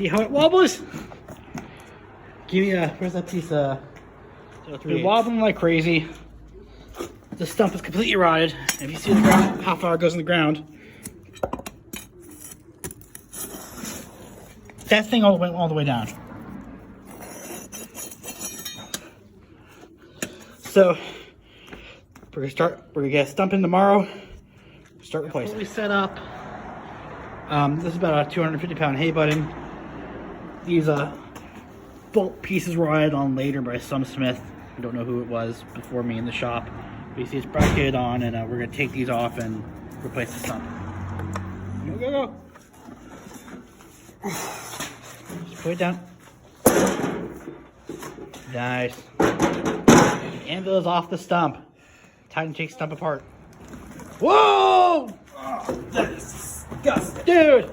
See how it wobbles? Give me where's that piece? It's wobbling like crazy. The stump is completely rotted. If you see the ground, how far it goes in the ground. That thing went all the way down. So we're gonna get a stump in tomorrow. Start replacing. We set up. This is about a 250-pound hay button. These bolt pieces were added on later by some smith. I don't know who it was before me in the shop. But you see it's bracketed on, and we're gonna take these off and replace the stump. Go. Just put it down. Nice. The anvil is off the stump. Time to take stump apart. Whoa! Oh, that is disgusting. Dude!